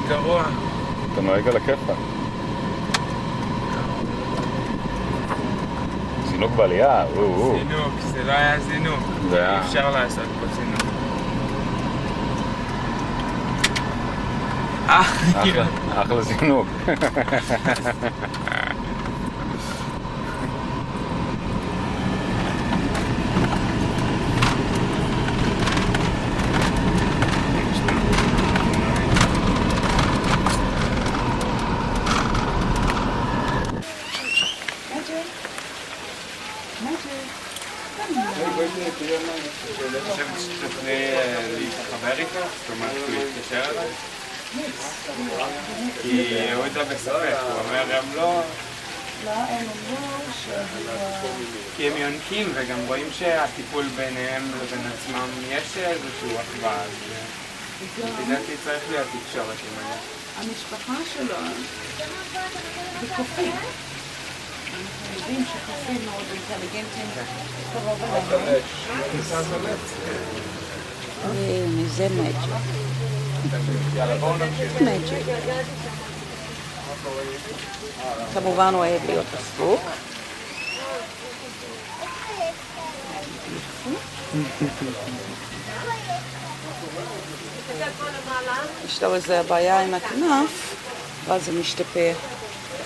גרוע. אתה נוהג על הכיפה. זינוק בעלייה, זינוק, זה לא היה זינוק. אי אפשר לעשות פה זינוק. אחלה זינוק. אני חושבת שתוכלי להתחבר איתו? זאת אומרת, הוא יתקשר אליי? כי הוא איתו בספק, הוא אומר גם לא... כי הם יונקים וגם רואים שהטיפול ביניהם לבין עצמם יש איזשהו אחווה, אז לדעתי צריך להיות תקשורת עם זה. המשפחה שלו זה קופים. אנחנו יודעים שקופים מאוד אינטליגנטים, קרוב אליהם. זה מג'יק. מג'יק. כמובן הוא אוהב להיות עסוק. יש לו איזו בעיה עם הכנף, ואז זה משתפר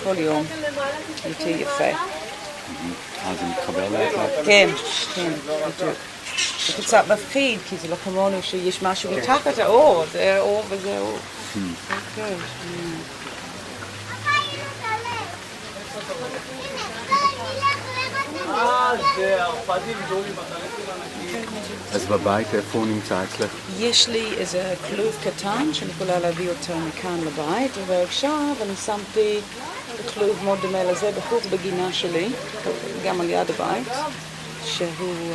כל יום. יותר יפה. זה מתחבר לאט. כן, כן, בדיוק. זה קצת מפחיד, כי זה לא כמונו שיש משהו מתחת האור, זה אור וזה אור. אוקיי. אז בבית איפה הוא נמצא אצלך? יש לי איזה כלוב קטן שאני יכולה להביא אותו מכאן לבית, ועכשיו אני שמתי כלוב מאוד דומה לזה בחוץ בגינה שלי, גם על יד הבית, שהוא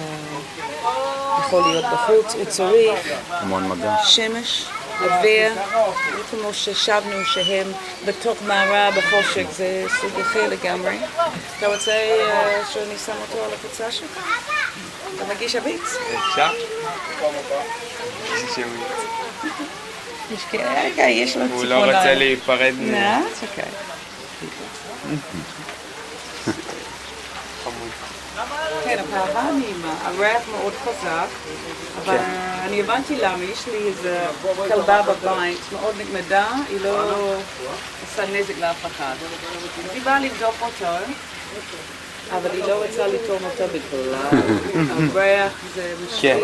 יכול להיות בחוץ, הוא צריך המון מגע. שמש, אוויר, כמו ששבנו שהם בתוך מערה בחושק, זה סוג אחר לגמרי. אתה רוצה שאני שם אותו על הקבוצה שלך? אתה מגיש הביץ? אפשר? יש לו ציפורניים. הוא לא רוצה להיפרד מ... אוקיי. כן, הפעבה נעימה, הריח מאוד חזק, אבל אני הבנתי למה, יש לי איזו כלבה בבית מאוד נגמדה, היא לא עושה נזק לאף אחד. היא באה לבדוק אותו, אבל היא לא רוצה לטעום אותו בכלל. הריח זה משפיע.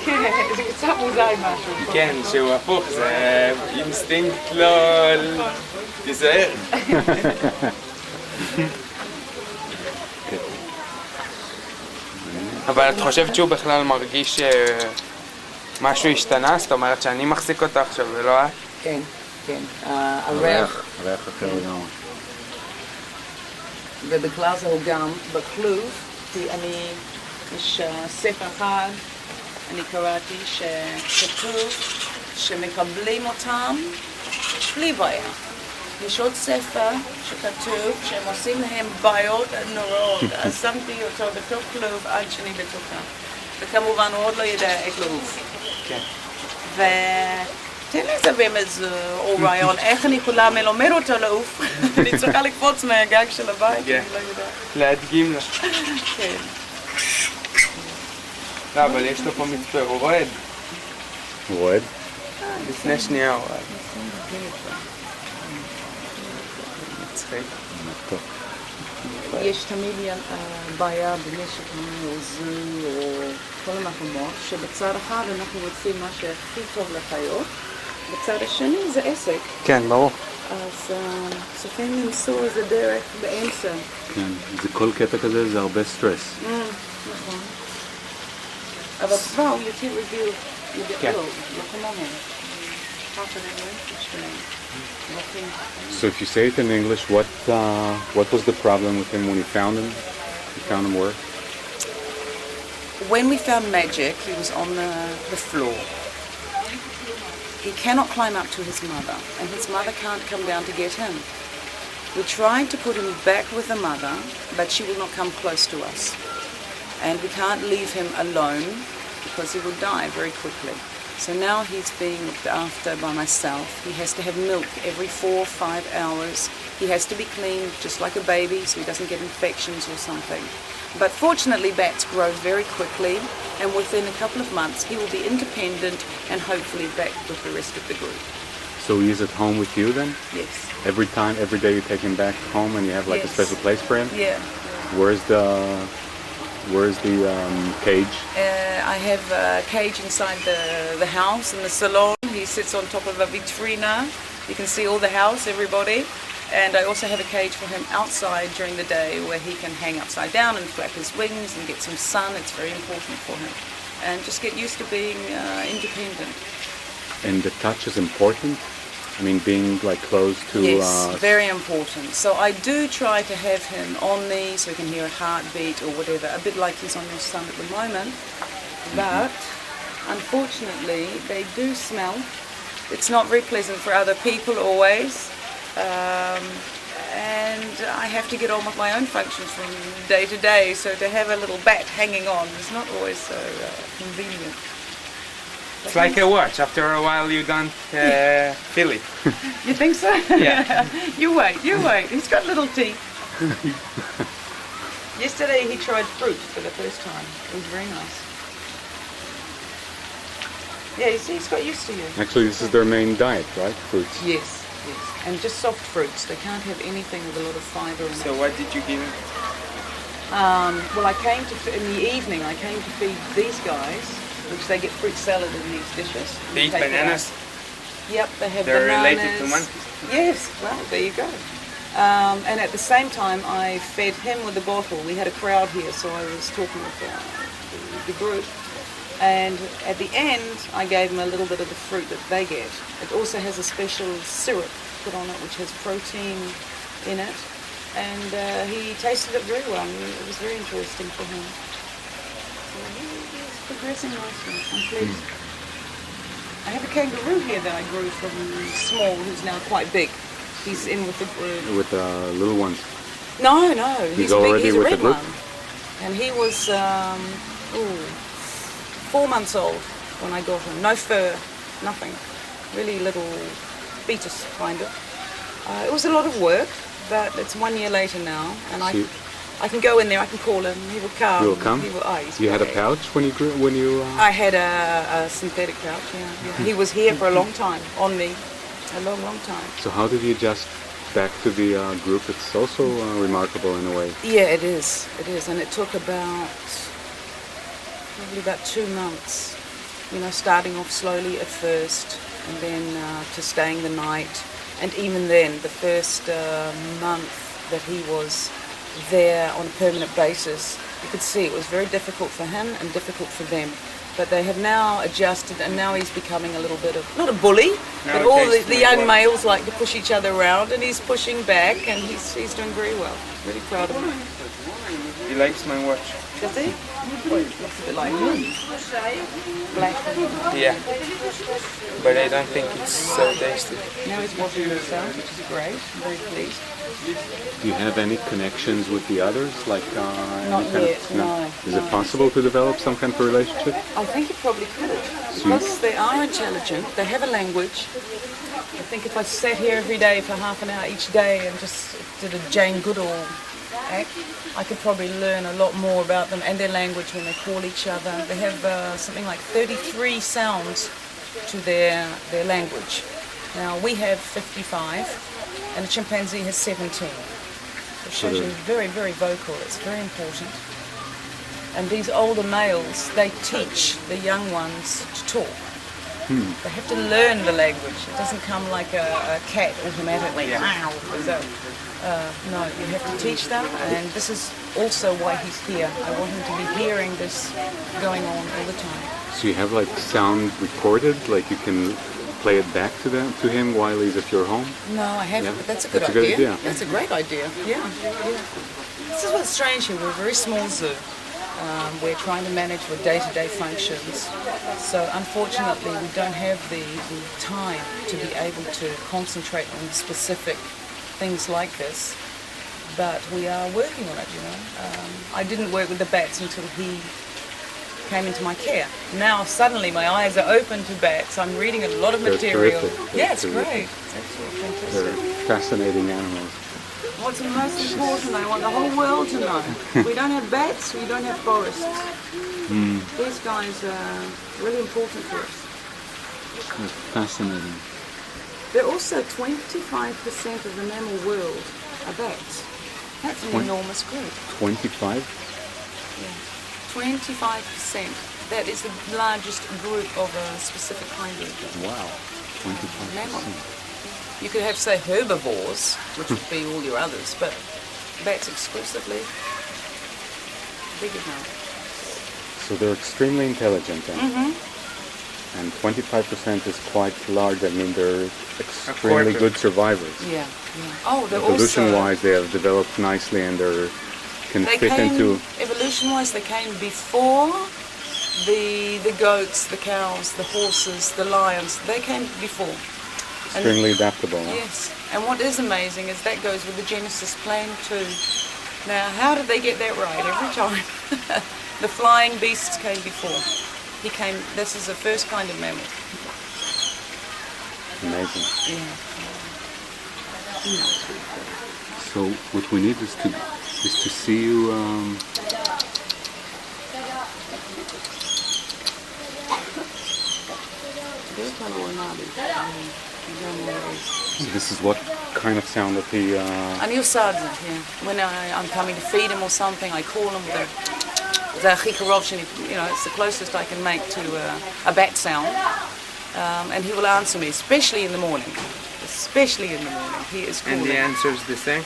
כן, זה קצת מוזר משהו. כן, שהוא הפוך, זה אינסטינקט לא... תיזהר. אבל את חושבת שהוא בכלל מרגיש משהו השתנה? זאת אומרת שאני מחזיק אותה עכשיו ולא את? כן, כן. הריח אחר לגמרי. ובכלל זה הוא גם בכלוב, כי יש ספר אחד, אני קראתי שכתוב שמקבלים אותם בלי בעיה. יש עוד ספר שכתוב שהם עושים להם בעיות נוראות, אז שמתי אותו בתוך כלוב עד שאני בתוכה. וכמובן הוא עוד לא יודע איך לעוף. כן. תן לי איזה באמת רעיון, איך אני יכולה ללמד אותו לעוף? אני צריכה לקפוץ מהגג של הבית, אני לא יודעת. להדגים לה. כן. לא, אבל יש לו פה מצפה, הוא רועד. הוא רועד? לפני שנייה הוא רועד. מצחיק. יש תמיד בעיה במשק המאוזי או כל המקומות, שבצד אחד אנחנו רוצים מה שהכי טוב לחיות, בצד השני זה עסק. כן, ברור. אז צריכים למצוא איזה דרך באמצע. כן, זה כל קטע כזה, זה הרבה סטרס. נכון. אבל כבר הוא יותר רגיל, כן. לא כמונו. So if you say it in English, what was the problem with him when you found him? You found him where? When we found Magic, he was on the floor. He cannot climb up to his mother, and his mother can't come down to get him. We tried to put him back with the mother, but she will not come close to us. And we can't leave him alone because he would die very quickly. So now he's being looked after by myself. He has to have milk every 4 or 5 hours. He has to be cleaned just like a baby so he doesn't get infections or something. But fortunately bats grow very quickly, and within a couple of months he will be independent and hopefully back with the rest of the group. So he's at home with you then? Yes. Every day you take him back home and you have like a Yes. special place for him? Yeah. Where's the cage? I have a cage inside the house in the salon. He sits on top of a vitrina. You can see all the house, everybody. And I also have a cage for him outside during the day where he can hang upside down and flap his wings and get some sun. It's very important for him. And just get used to being independent. And the touch is important? I mean, being like close to... Yes, very important. So I do try to have him on me so he can hear a heartbeat or whatever, a bit like he's on your son at the moment. But unfortunately, they do smell. It's not very pleasant for other people always. And I have to get on with my own functions from day to day, so to have a little bat hanging on is not always so convenient. It's like a watch. After a while you don't feel it. You think so? Yeah. You wait. He's got little teeth. Yesterday he tried fruit for the first time. It was very nice. Yeah, you see, he's got used to you. Actually, this is their main diet, right? Fruits. Yes. And just soft fruits. They can't have anything with a lot of fibre in it. So what did you give him? Well, in the evening, I came to feed these guys, which they get fruit salad in these dishes. They eat Take it bananas? out. Yep, they have They're bananas. related to monkeys? Yes, well, there you go. And at the same time, I fed him with the bottle. We had a crowd here, so I was talking with the group. And at the end, I gave him a little bit of the fruit that they get. It also has a special syrup put on it, which has protein in it. And he tasted it very well. It was very interesting for him. So he's progressing nicely. I'm pleased. I have a kangaroo here that I grew from small, who's now quite big. He's in with the group. With the little ones. No, He's big. already He's a with the red group? one. And he was 4 months old when I got him. No fur, nothing. Really little fetus, kind of. It was a lot of work, but it's 1 year later now, and I can go in there. I can call him. He will come. He will come. He's You had a great. pouch when you grew when you. I had a synthetic pouch. Yeah. He was here for a long time on me, a long time. So how did you adjust back to the group? It's also remarkable in a way. Yeah, it is, and it took probably about 2 months. Starting off slowly at first, and then to staying the night, and even then, the first month that he was there on a permanent basis, you could see it was very difficult for him and difficult for them. But they have now adjusted, and now he's becoming a little bit of, not a bully, but all the young males like to push each other around, and he's pushing back, and he's doing very well. Really proud of him. He likes my watch. Does he? Well, it looks a bit like me. Black. Yeah. But I don't think it's so tasty. Now he's washing himself, which is great. I'm very pleased. Do you have any connections with the others? Like Not any kind yet, of, no. Is it possible to develop some kind of relationship? I think it probably could. Because they are intelligent, they have a language. I think if I sat here every day for half an hour each day and just did a Jane Goodall act, I could probably learn a lot more about them and their language when they call each other. They have something like 33 sounds to their language. Now we have 55 and a chimpanzee has 17. It shows you very, very vocal. It's very important. And these older males, they teach the young ones to talk. They have to learn the language. It doesn't come like a cat automatically. Yeah. No, you have to teach them, and this is also why he's here. I want him to be hearing this going on all the time. So you have like sound recorded, like you can play it back to him while he's at your home? No, I haven't, Yeah. but that's a good That's a good idea. idea. That's a great idea. Yeah. This is what's strange here. We're a very small zoo. We're trying to manage with day-to-day functions. So unfortunately, we don't have the time to be able to concentrate on specific things like this. But we are working on it, I didn't work with the bats until came into my care. Now suddenly my eyes are open to bats. I'm reading a lot of They're material. terrific. Yeah, it's They're great. terrific. It's absolutely fantastic. They're fascinating animals. What's the most important? I want the whole world to know. We don't have bats, we don't have forests. These guys are really important for us. They're fascinating. They're also 25% of the mammal world are bats. That's an enormous group. 25? 25%. That is the largest group of a specific kind of Wow. 25%. mammal. You could have, say, herbivores, which would be all your others, but bats exclusively, big enough. So they're extremely intelligent then. And 25% is quite large. I mean, they're extremely good survivors. Yeah. Oh, they're Evolution-wise, they have developed nicely and can They fit came, into... evolution-wise, they came before the goats, the cows, the horses, the lions. They came before. Extremely adaptable. Huh? Yes. And what is amazing is that goes with the Genesis plan too. Now, how did they get that right every time? The flying beasts came before. This is the first kind of mammal. Amazing. Yeah. So what we need is to see you. This is what kind of sound that he. And you said, yeah. When I'm coming to feed him or something, I call him with the chikarovshin. You know, it's the closest I can make to a bat sound. And he will answer me, especially in the morning. Especially in the morning, he is calling. And the answer's the same?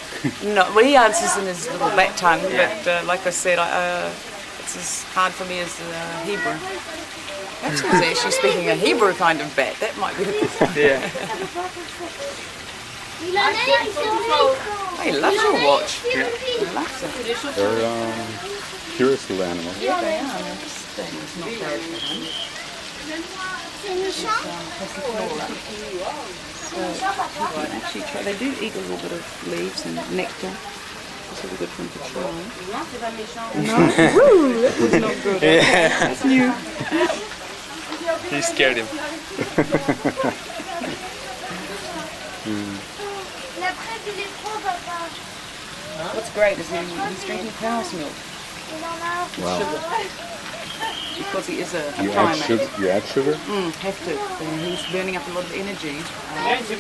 No, well, he answers in his little bat tongue, but like I said, it's as hard for me as Hebrew. Perhaps he was actually speaking a Hebrew kind of bat. That might be the Yeah. He loves your watch. Yeah. He loves it. They're curious little animals. Yeah, they are. This thing is not bad for him. They do eat a little bit of leaves and nectar. It's really good for them to try. No? Woo! That was not good. That's new. He scared him. What's great is he's drinking cow's milk. Wow. Sugar. Because he is a You primate. add sugar? Have to. He's burning up a lot of energy.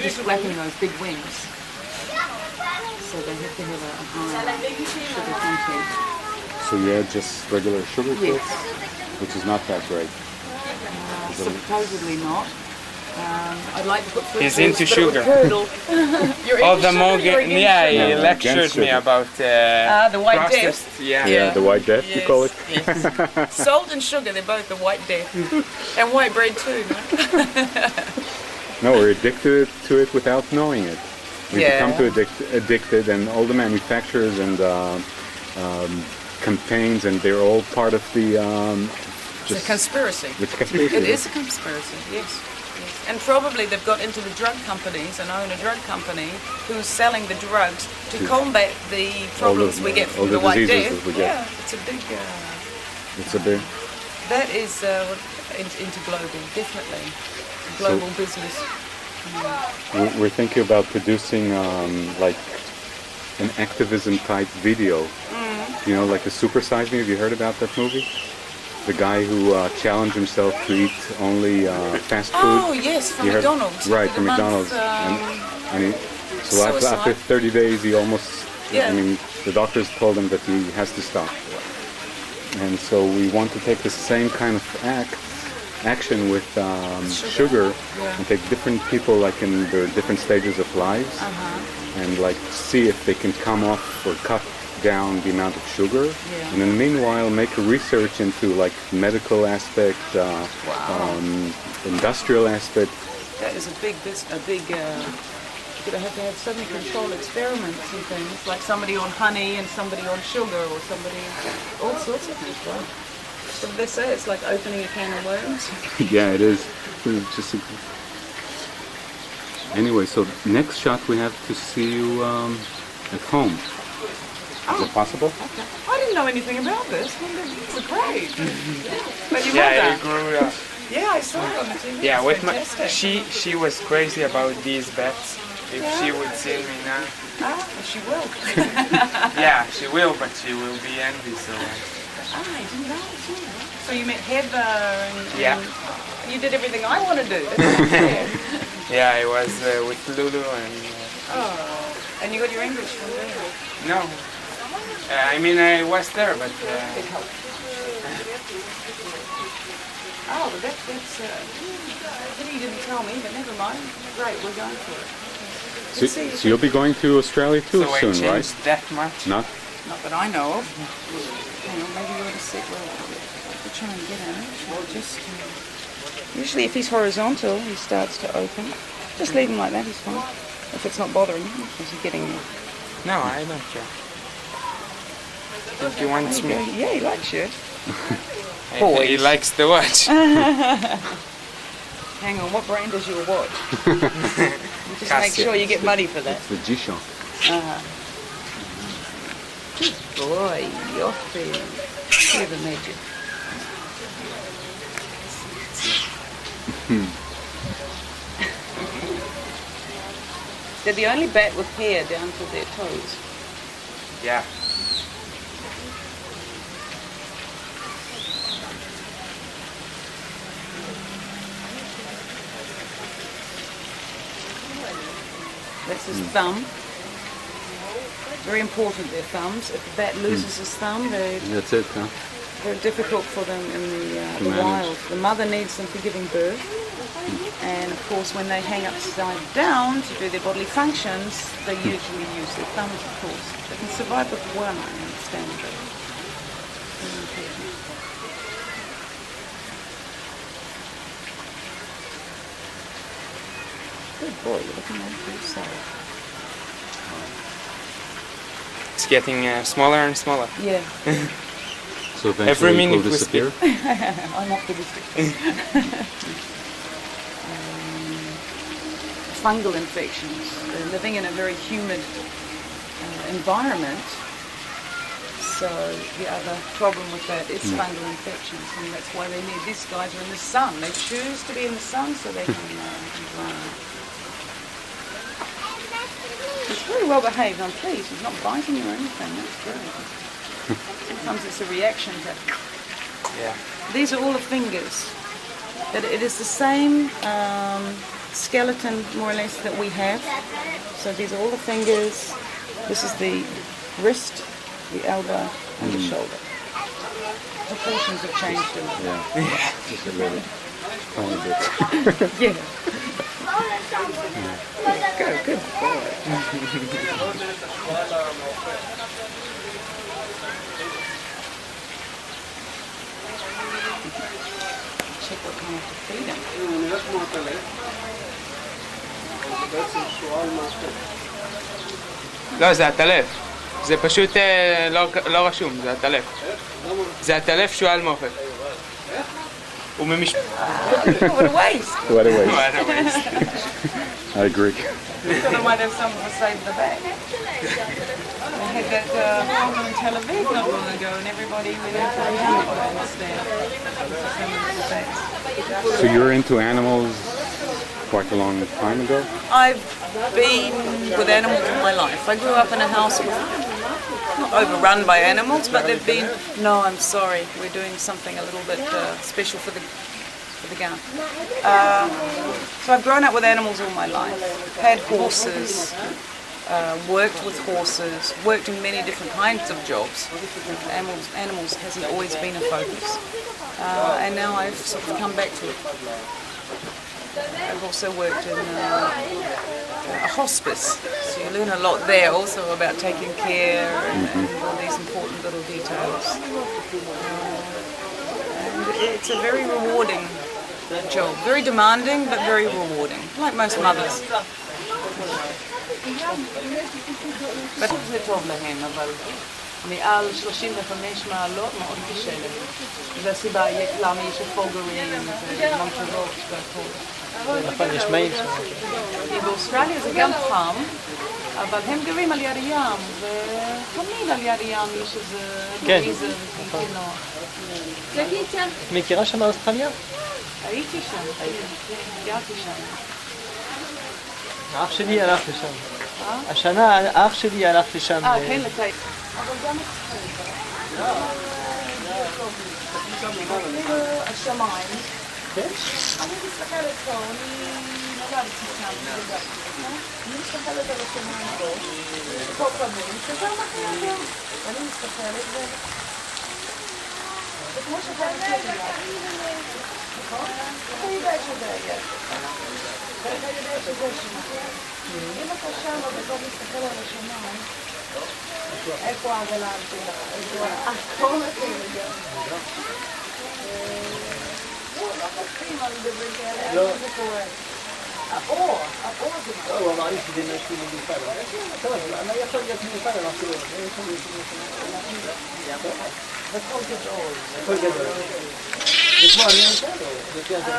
Just flapping those big wings. So they have to have a high sugar content. So you add just regular sugar to it? Which is not that great. Supposedly not. I'd like to put fruit He's juice, into but sugar. It would curdle. You're Oh, into the sugar, Morgan, you're against yeah, sugar. he No, lectured against me sugar. about the white processed, death. yeah. Yeah, the white death, you call it? Yes. Salt and sugar, they're both the white death. And white bread too, no? No, we're addicted to it without knowing it. We Yeah. become too addicted, and all the manufacturers and campaigns, and they're all part of the It's a conspiracy. It's a conspiracy. It is a conspiracy, yes. And probably they've got into the drug companies and own a drug company who's selling the drugs to combat the problems we get all from the the white diseases death. that we get. Yeah, it's a big. It's a bit. That is into global, definitely. Global business. We're thinking about producing like an activism type video. You know, like a Super Size Me. Have you heard about that movie? The guy who challenged himself to eat only fast food. Oh yes, from You heard- McDonald's. Right, The from month, McDonald's. And he, so suicide. after 30 days, he almost. Yeah. I mean, the doctors told him that he has to stop. And so we want to take the same kind of action with sugar and take different people like in their different stages of lives and like see if they can come off or cut down the amount of sugar and then meanwhile make a research into like medical aspect, industrial aspect. That is a big business, you're going to have so many controlled experiments and things, like somebody on honey and somebody on sugar or somebody, all sorts of things, right? So they say it's like opening a can of worms. Yeah, it is. It's just anyway, so next shot we have to see you at home. Is it possible? Okay. I didn't didn't know anything about this. It's great. But you Yeah, love it grew up. Yeah, I saw it on the TV. Yeah, It's with my fantastic. she was crazy about these bats. If she would see me now, She will. yeah, she will, but she will be angry. So I didn't know. So you met Heather and Yeah. you did everything I want to do. That's yeah, I was with Lulu and Oh, and you got your English from there. no, I mean I was there, but It helped. Oh, but that's you didn't tell me, but never mind. Great, we're going for it. So you'll be going to Australia too so I soon, changed right? that much. Not? Not that I know of. Hang on, maybe you ought to sit where we're trying to get him. Just usually, if he's horizontal, he starts to open. Just leave him like that. He's fine. If it's not bothering him, because he's getting there. No, I don't care. Think he wants me. Yeah, he likes you. He likes to watch. Hang on, what brand is your watch? Just make sure you get money for that. The G-Shock. Good boy, יופי. Clever magic. They're the only bat with hair down to their toes. Yeah. That's his thumb. Very important, their thumbs. If the bat loses his thumb, That's it, huh? very difficult for them in the manage. wild. The mother needs them for giving birth. And of course, when they hang upside down to do their bodily functions, they usually use their thumbs, of course. They can survive with one, I understand. But very important. Good boy, you're looking after yourself. It's getting smaller and smaller. Yeah, So eventually Every it will minute we disappear? I'm optimistic. Fungal infections. They're living in a very humid environment. So the other problem with that is fungal infections, and that's why they need these guys are in the sun. They choose to be in the sun so they can dry. He's very well behaved. I'm pleased. He's not biting you or anything. That's great. Sometimes it's a reaction to. Yeah. These are all the fingers. It is the same skeleton, more or less, that we have. So these are all the fingers. This is the wrist, the elbow, and the shoulder. Proportions have changed a little. Yeah. Just a little tiny bit. Yeah. Go, good boy. Check what kind to feed him. לא, זה הטלף. זה פשוט לא רשום, זה הטלף. זה הטלף שועל מאופק. הוא ממשפט. What a waste. What a waste. I agree. Thought I might have some for save the back. I had that program in Tel Aviv not long ago, and everybody went out for the I understand. So you're into animals quite a long time ago? I've been with animals all my life. I grew up in a house with, not overrun by animals, but they've been. No, I'm sorry. We're doing something a little bit special for the gun. So I've grown up with animals all my life. Had horses, worked with horses, worked in many different kinds of jobs. Animals hasn't always been a focus, and now I've sort of come back to it. I've also worked in a hospice, so you learn a lot there also about taking care and all these important little details. And it's a very rewarding job, very demanding but very rewarding, like most mothers. But זה טוב להם, אבל מעל 35 מעלות מאוד קשה להם. זו הסיבה למה יש פוגרים וממטרות והכל. נכון, יש מייל שם. באוסטרליה זה גם חם, אבל הם גרים על יד הים, ותמיד על יד הים יש איזה בריזה וכאילו נוח. מכירה שם באוסטרליה? הייתי שם, גרתי שם. האח שלי הלך לשם. השנה האח שלי הלך לשם. כן, לטייס. אבל גם השמיים. אני מסתכלת פה, אני נולדתי שם. אני מסתכלת על השמיים פה, כוכבים, שזה המחיר פה. אני מסתכלת ו... זה כמו שאתה מכיר לי. נכון? אתה יודע שזה יהיה. ואתה יודע שזה שם. אם אתה שם ואתה מסתכל על השמיים, איפה העגלה שלך? איפה הכל מכיר לי. לא חושבים על דבר כאלה, איך זה קורה? האור זה מה. הוא אמר לי שזה משהו מיוחד. טוב, אני יכול להיות מיוחד, אמרתי לו. הכל גדול. הכל גדול. זה כמו אני נמצא לו. זה יותר גדול.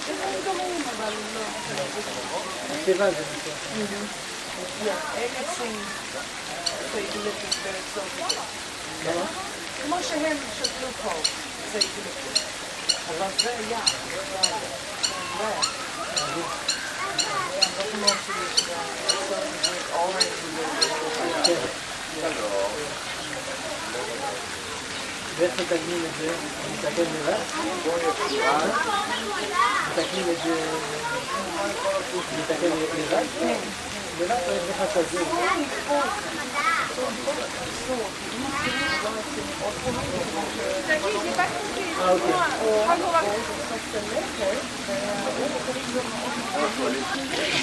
זה דומים, אבל לא. הטבע זה משהו. עצים, ציידולטים בארצות. כמו שהם שתלו פה, ציידולטים. אבל זה ים, זה לא כמו שיש אורנג' ואיך מתקנים את זה? מתקן לבד? מתקנים את זה... מתקן לבד? כן. לבד או יש לך כזה?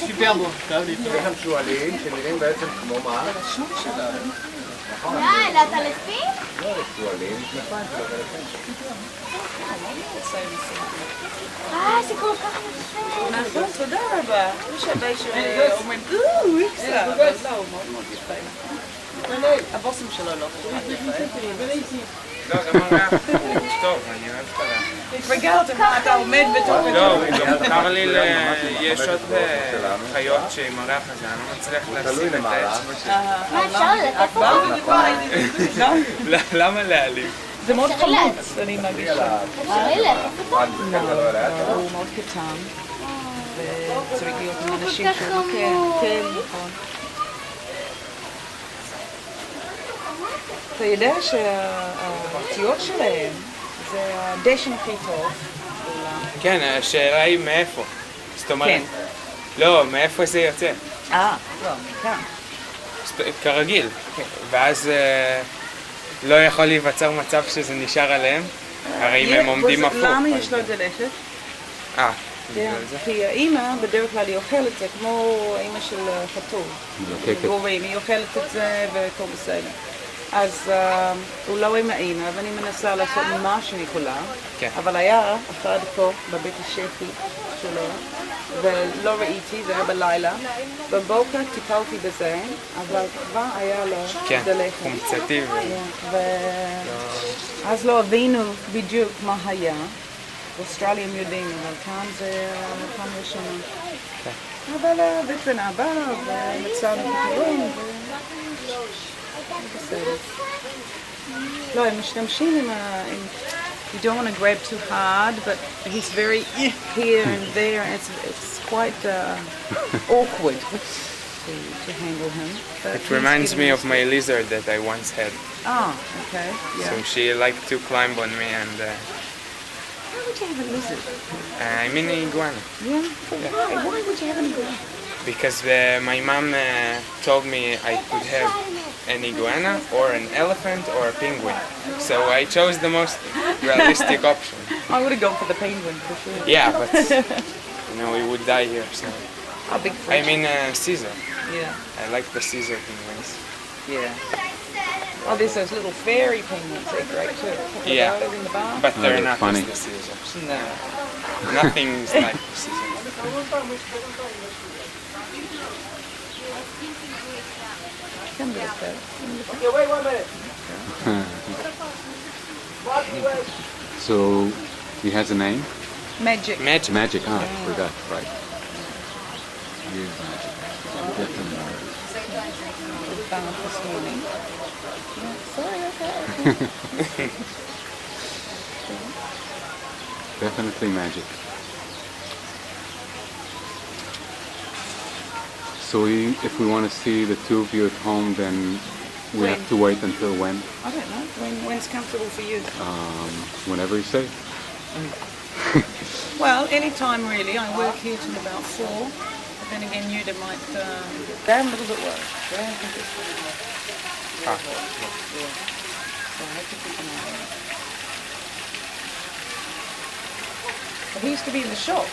super bon, יש שם שועלים שנראים בעצם כמו מה? יאללה, אתה לפי? לא, שועלים, כנפיים שלו, זה כל כך יפה. נכון, תודה רבה. יש הרבה שאומרים, איקסה, אבל לא, הוא מאוד מאוד יפה. הבוסם שלו לא כל כך יפה. לא, גם הריח הוא טוב, אני אוהב את הריח. התרגלתם, אתה עומד בתור לא, גם מותר לי, יש עוד חיות שעם הריח הזה, אני לא מצליח לשים את האצבע מה אפשר לתת אותו? למה להעלים? זה מאוד חמוץ, אני מרגישה. אפשר לתת אותו? הוא מאוד קטן, וצריך להיות עם אנשים כל כך חמוד. כן, נכון. אתה יודע שהפציעות שלהם זה הדשן הכי טוב בעולם. כן, השאלה היא מאיפה. זאת אומרת, כן. לא, מאיפה זה יוצא? לא, מכאן. כרגיל. ואז לא יכול להיווצר מצב שזה נשאר עליהם? הרי אם הם עומדים הפוך. למה יש לו את זה לכת? בגלל זה. כי האימא בדרך כלל היא אוכלת את זה כמו האימא של חתול. גורים, היא אוכלת את זה והכל בסדר. אז הוא לא עם האימא ואני מנסה לעשות מה שאני יכולה. אבל היה אחד פה בבית השפי שלו ולא ראיתי, זה היה בלילה. בבוקר טיפלתי בזה, אבל כבר היה לו דלקת. חומצתי. אז לא הבינו בדיוק מה היה. באוסטרליה הם יודעים, אבל כאן זה פעם ראשונה. אבל הווטרינר בא ומצאנו פתרון בסדר. לא, הם משתמשים עם you don't want to grab too hard, but he's very here and there, and it's quite awkward to handle him. It reminds me of my lizard that I once had. Okay, yeah. So she liked to climb on me and Why would you have a lizard? I mean an iguana. Yeah? Why would you have an iguana? Because my mom told me I could have an iguana or an elephant or a penguin. So I chose the most realistic option. I would have gone for the penguin for sure. Yeah, but you know we would die here. So How big for I mean Caesar. Yeah. I like the Caesar penguins. Yeah. Oh, there's those little fairy penguins. They're great too. Yeah, Those in the bar. but they're they're not funny. as the Caesars. No. Nothing's like the Caesar. Come with us, So he has a name? Magic. Magic. Magic, I forgot, right. He is magic. Get the name. bath this morning. Yeah, sorry, okay. Definitely magic. So if we want to see the two of you at home, then we have to wait until when? I don't know. When's comfortable for you? Whenever you say. Well, any time really. I work here till about 4. But then again, you might... They're a little bit worried. They're a little bit worried. So I have to keep an eye on it. But he used to be in the shop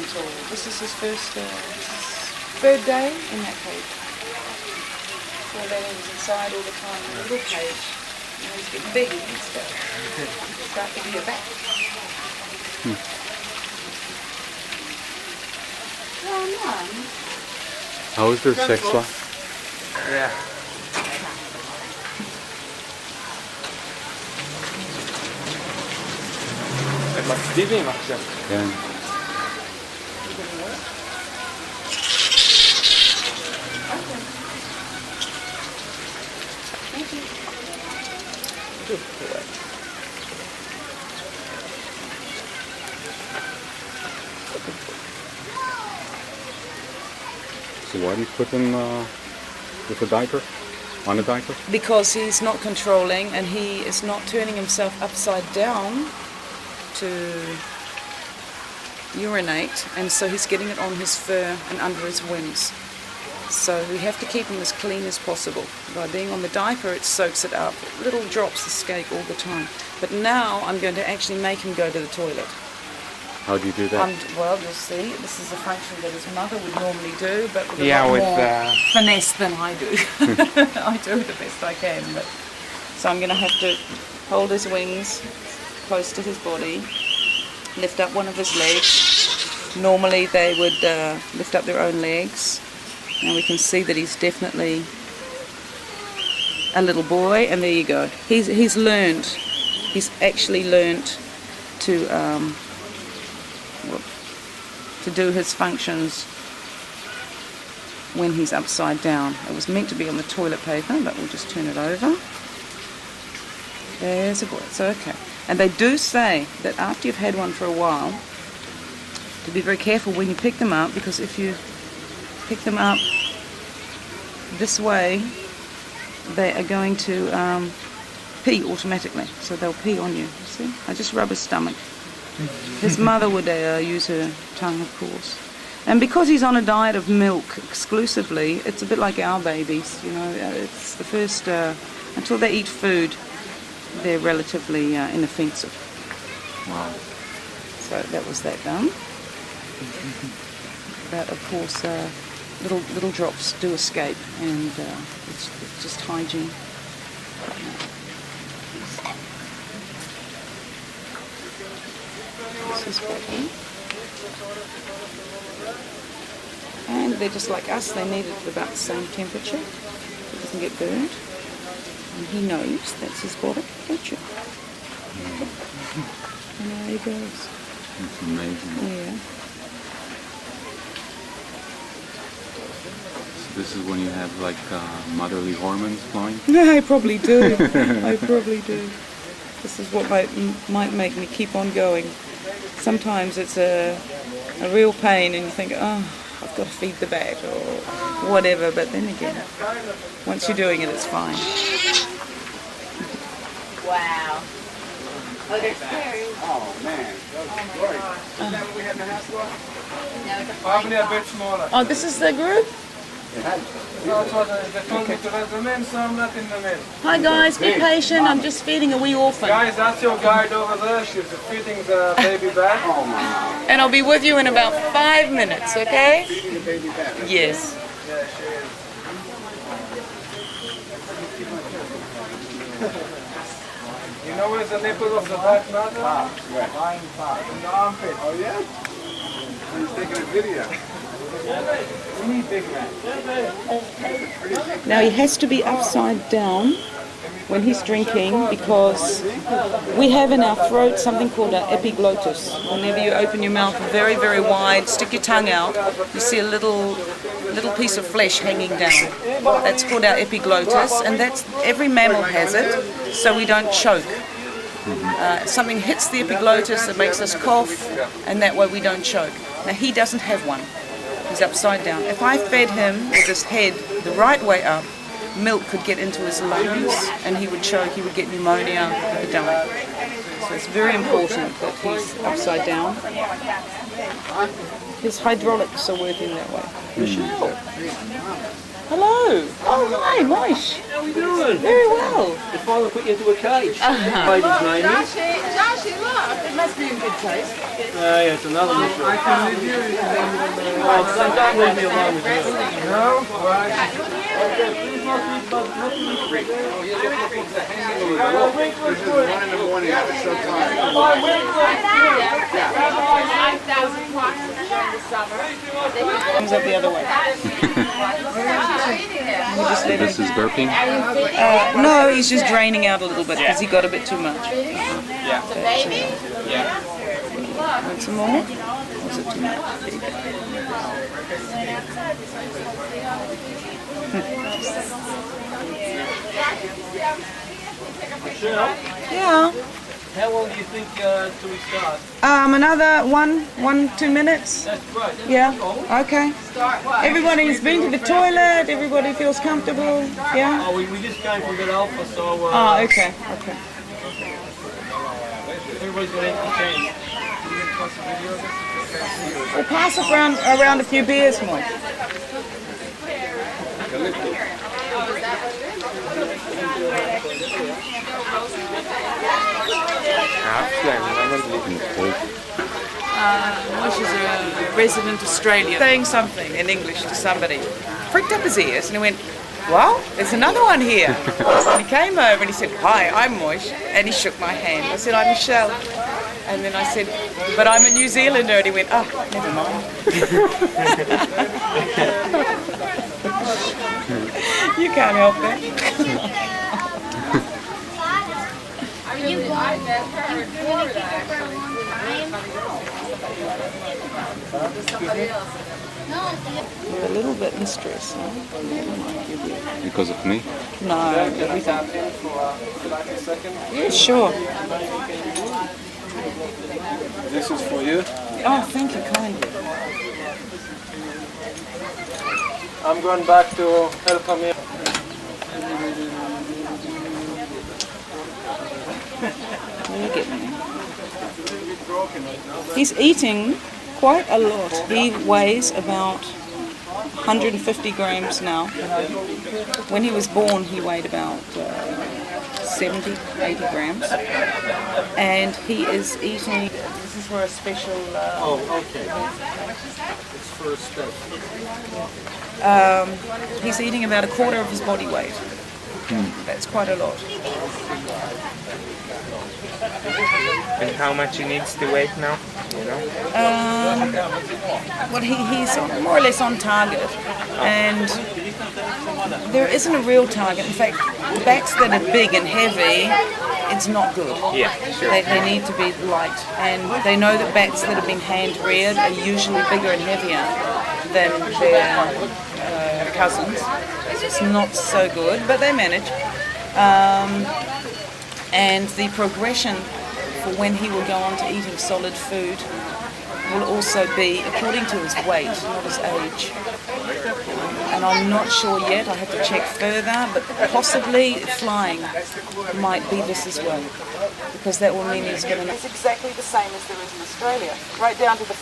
until... This is his third day in that cage. Before then he was inside all the time in a little cage. Now he's getting big and stuff. He's got to be a bat. Oh, no. How is their sex life? Yeah. הם מקדימים עכשיו. כן. So why do you put him with a diaper? On a diaper? Because he's not controlling and he is not turning himself upside down to urinate, and so he's getting it on his fur and under his wings. So we have to keep him as clean as possible. By being on the diaper, it soaks it up. Little drops escape all the time. But now I'm going to actually make him go to the toilet. How do you do that? Well, you'll see. This is a function that his mother would normally do, but with a Yeah, lot with more finesse than I do. I do the best I can. But so I'm going to have to hold his wings close to his body, lift up one of his legs. Normally they would lift up their own legs. Now we can see that he's definitely a little boy, and there you go. He's learned. He's actually learned to do his functions when he's upside down. It was meant to be on the toilet paper, but we'll just turn it over. There's a boy. It's okay. And they do say that after you've had one for a while, to be very careful when you pick them up, because if you pick them up this way, they are going to pee automatically. So they'll pee on you. You see? I just rub his stomach. His mother would use her tongue, of course. And because he's on a diet of milk exclusively, it's a bit like our babies, you know. It's the first, until they eat food, they're relatively inoffensive. Wow. So that was that done. But of course, little drops do escape, and it's just hygiene. This is baby. And they're just like us, they need it at about the same temperature. It doesn't get burned. And he knows that's his body, don't you? And there he goes. It's amazing. Yeah. So this is when you have like motherly hormones flowing? Yeah, I probably do. I probably do. This is what might make me keep on going. Sometimes it's a real pain and you think, oh, I've got to feed the bat or whatever, but then again, once you're doing it, it's fine. Wow. Oh, they're scary. Oh man, that was great. Is that what we had in the house for? No, it's a Probably a bit smaller. Oh, this is the group? They told me to let them in, so I'm letting them in. Hi guys, be patient. I'm just feeding a wee orphan. Guys, that's your guide over there. She's feeding the baby bat. Oh my. And I'll be with you in about 5 minutes, okay? Feeding the baby bat. Yes. Yeah, she is. You know where's the nipple of the bat mother? Where? In the armpit. Oh yeah? He's taking a video. We need big rats. Now he has to be upside down when he's drinking, because we have in our throat something called an epiglottis. Whenever you open your mouth very, very wide, stick your tongue out, you see a little piece of flesh hanging down. That's called our epiglottis, and that's every mammal has it, so we don't choke. Something hits the epiglottis that makes us cough, and that way we don't choke. Now he doesn't have one. He's upside down. If I fed him with his head the right way up, milk could get into his lungs and he would choke, he would get pneumonia, he would die. So it's very important that he's upside down. His hydraulics are working that way. Michelle. Hello. Oh, hi, Moish. How are we doing? Very well. Your father put you into a cage. Baby's name is? Joshy, look. It must be in good taste. Yeah, it's another one. I can leave you. Oh, don't leave me alone with her. No? Right. Okay, please not eat, but not to eat free. This is 1 in the morning. I was so tired. 5,000 boxes during the summer. Comes up the other way. This is burping. No, he's just draining out a little bit because he got a bit too much. Yeah. Baby? Yeah. Want some more? Or is it too much? There you go. Michelle, Yeah. how long do you think till we start? Another 2 minutes. That's right. Yeah. Okay. Everybody's been to the toilet. Everybody feels comfortable. Yeah. Oh, we just came from Bit Alpha, so Oh, okay. Okay. everybody's got empty cans. We'll pass around a few beers more. Moish is a resident Australian saying something in English to somebody. Pricked up his ears and he went, well, there's another one here. And he came over and he said, hi, I'm Moish. And he shook my hand. I said, I'm Michelle. And then I said, but I'm a New Zealander. And he went, oh, never mind. You can't help that. You I met her in Florida, actually. Somebody else. You're a little bit in stress, huh? Because of me? No, everything. Tap in for like a second. Yeah, sure. This is for you. Oh, thank you kindly. I'm going back to help him here. You're getting there. He's eating quite a lot. He weighs about 150 grams now. When he was born, he weighed about 70, 80 grams. And he is eating, this is for a special... Oh, okay. It's for a steak. he's eating about a quarter of his body weight. That's quite a lot. And how much he needs to wait now? You know? Well, he's more or less on target, and there isn't a real target. In fact, bats that are big and heavy, it's not good. Yeah, sure. They need to be light, and they know that bats that have been hand-reared are usually bigger and heavier than their cousins. It's not so good, but they manage. And the progression for when he will go on to eating solid food will also be according to his weight, not his age. And I'm not sure yet, I have to check further, but possibly flying might be this as well, because that will mean he's going to... It's exactly the same as there is in Australia, right down to the